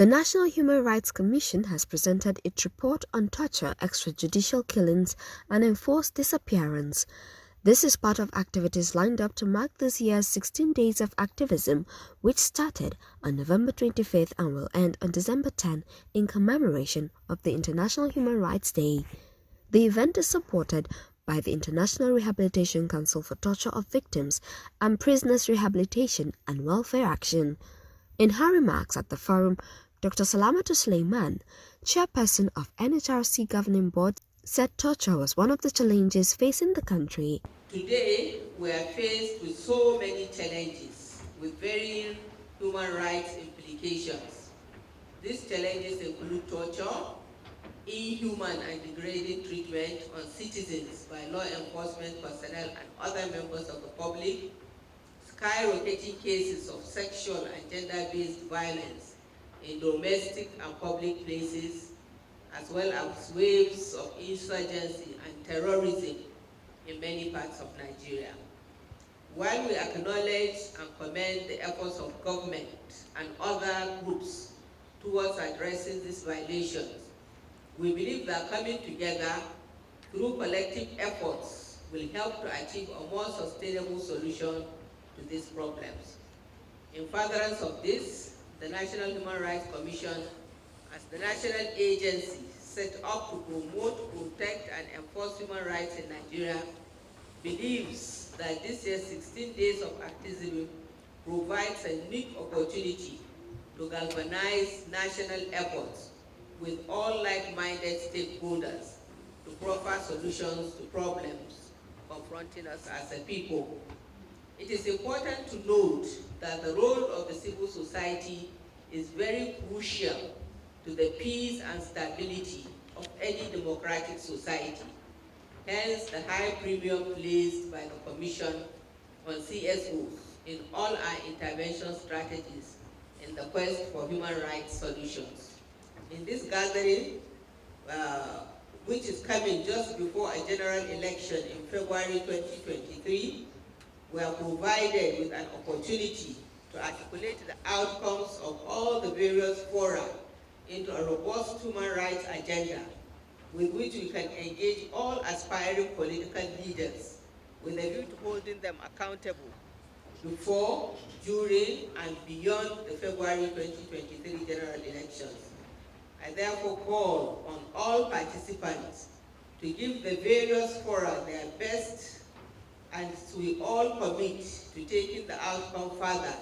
The National Human Rights Commission has presented its report on torture, extrajudicial killings, and enforced disappearance. This is part of activities lined up to mark this year's 16 Days of Activism, which started on November 25th and will end on December 10 in commemoration of the International Human Rights Day. The event is supported by the International Rehabilitation Council for Torture of Victims and Prisoners Rehabilitation and Welfare Action. In her remarks at the forum, Dr. Salamatu Suleiman, chairperson of NHRC governing board, said torture was one of the challenges facing the country. Today, we are faced with so many challenges with varying human rights implications. These challenges include torture, inhuman and degrading treatment on citizens by law enforcement personnel and other members of the public, skyrocketing cases of sexual and gender-based violence in domestic and public places, as well as waves of insurgency and terrorism in many parts of Nigeria. While we acknowledge and commend the efforts of government and other groups towards addressing these violations, we believe that coming together through collective efforts will help to achieve a more sustainable solution to these problems. In furtherance of this, the National Human Rights Commission, as the national agency set up to promote, protect, and enforce human rights in Nigeria, believes that this year's 16 Days of Activism provides a unique opportunity to galvanize national efforts with all like-minded stakeholders to proffer solutions to problems confronting us as a people. It is important to note that the role of the civil society is very crucial to the peace and stability of any democratic society. Hence, the high premium placed by the Commission on CSOs in all our intervention strategies in the quest for human rights solutions. In this gathering, which is coming just before a general election in February 2023, we are provided with an opportunity to articulate the outcomes of all the various fora into a robust human rights agenda with which we can engage all aspiring political leaders with a view to holding them accountable before, during, and beyond the February 2023 general elections. I therefore call on all participants to give the various fora their best, and we all commit to taking the outcome further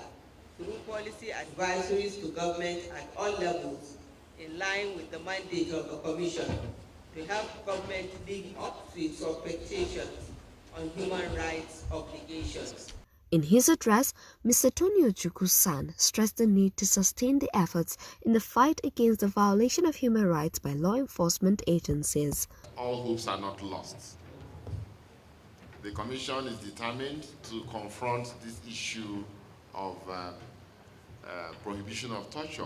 through policy advisories to government at all levels in line with the mandate of the Commission to help government live up to its expectations on human rights obligations. In his address, Mr. Tony Ojukwu-San stressed the need to sustain the efforts in the fight against the violation of human rights by law enforcement agencies. All hopes are not lost. The Commission is determined to confront this issue of prohibition of torture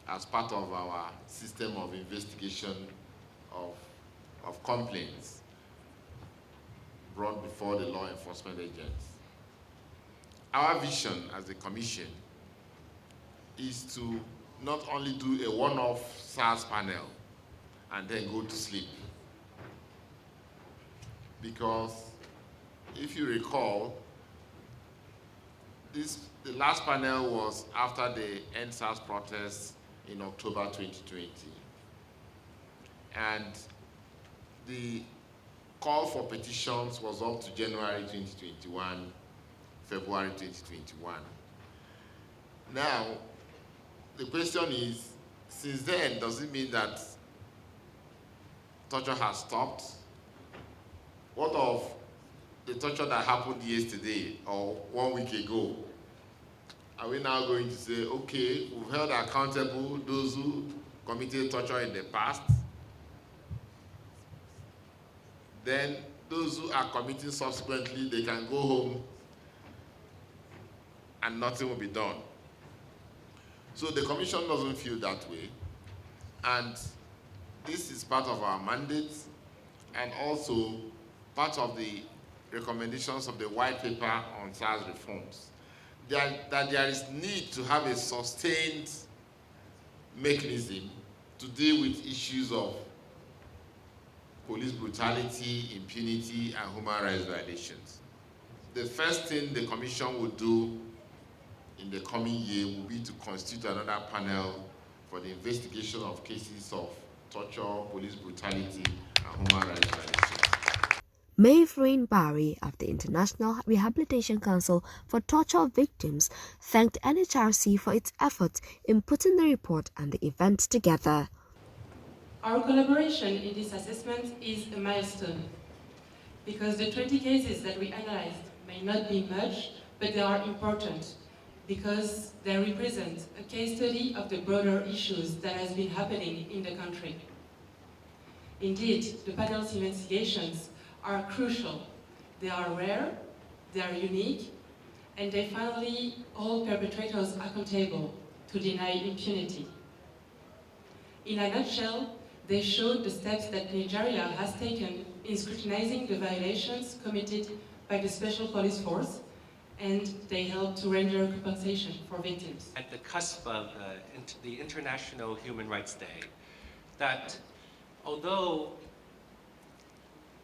as part of our system of investigation of complaints brought before the law enforcement agents. Our vision as a Commission is to not only do a one-off SARS panel and then go to sleep. Because if you recall, the last panel was after the End SARS protests in October 2020. And the call for petitions was up to January 2021, February 2021. Now, the question is, since then, does it mean that torture has stopped? What of the torture that happened yesterday or 1 week ago? Are we now going to say, okay, we've held accountable those who committed torture in the past? Then those who are committing subsequently, they can go home and nothing will be done. So the Commission doesn't feel that way. And this is part of our mandate and also part of the recommendations of the white paper on SARS reforms. That there is need to have a sustained mechanism to deal with issues of police brutality, impunity, and human rights violations. The first thing the Commission will do in the coming year will be to constitute another panel for the investigation of cases of torture, police brutality, and human rights violations. Maeve Barry of the International Rehabilitation Council for Torture Victims thanked NHRC for its efforts in putting the report and the event together. Our collaboration in this assessment is a milestone because the 20 cases that we analyzed may not be much, but they are important because they represent a case study of the broader issues that has been happening in the country. Indeed, the panel's investigations are crucial. They are rare, they are unique, and they finally hold perpetrators accountable to deny impunity. In a nutshell, they showed the steps that Nigeria has taken in scrutinizing the violations committed by the Special Police Force, and they helped to render compensation for victims. At the cusp of the International Human Rights Day, that although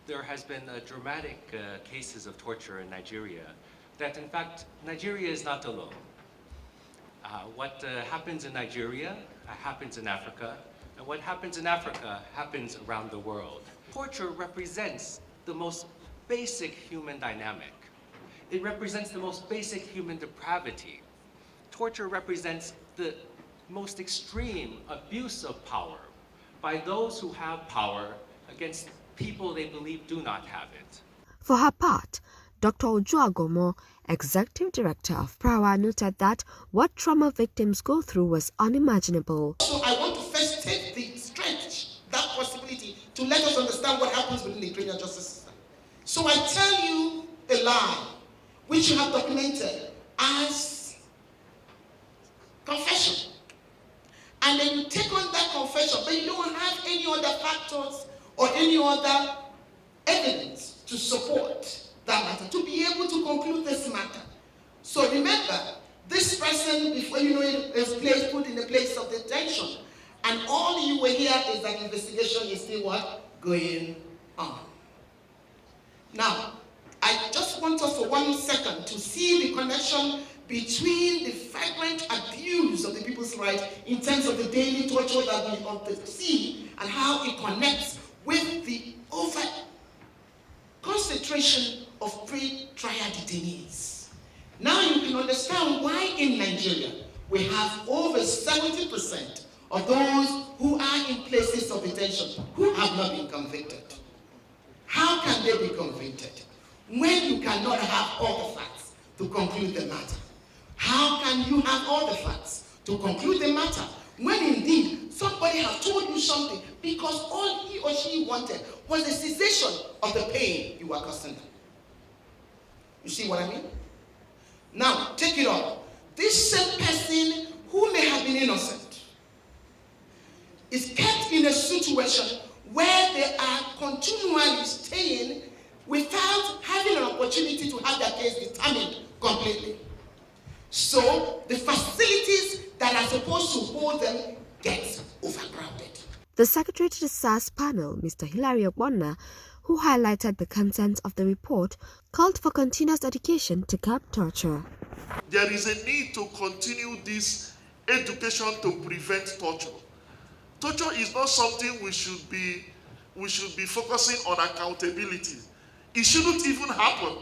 there has been dramatic cases of torture in Nigeria, that in fact Nigeria is not alone. What happens in Nigeria happens in Africa, and what happens in Africa happens around the world. Torture represents the most basic human dynamic. It represents the most basic human depravity. Torture represents the most extreme abuse of power by those who have power against people they believe do not have it. For her part, Dr. Ojuagomo, Executive Director of PRAWA, noted that what trauma victims go through was unimaginable. So I want to first take the stretch, that possibility, to let us understand what happens within the criminal justice system. So I tell you a lie, which you have documented as confession. And then you take on that confession, but you don't have any other factors or any other evidence to support that matter, to be able to conclude this matter. So remember, this person, before you know it, is put in a place of detention. And all you will hear is that investigation is still what? Going on. Now, I just want us for 1 second to see the connection between the flagrant abuse of the people's rights in terms of the daily torture that we see and how it connects with the over concentration of pre-trial detainees. Now you can understand why in Nigeria we have over 70% of those who are in places of detention who have not been convicted. How can they be convicted when you cannot have all the facts to conclude the matter? How can you have all the facts to conclude the matter when indeed somebody has told you something because all he or she wanted was the cessation of the pain you were causing them? You see what I mean? Now, take it on. This same person who may have been innocent is kept in a situation where they are continually staying without having an opportunity to have their case determined completely. So the facilities that are supposed to hold them get overcrowded. The Secretary to the SARS panel, Mr. Hilary Ogbonna, who highlighted the content of the report, called for continuous education to curb torture. There is a need to continue this education to prevent torture. Torture is not something we should be focusing on accountability. It shouldn't even happen.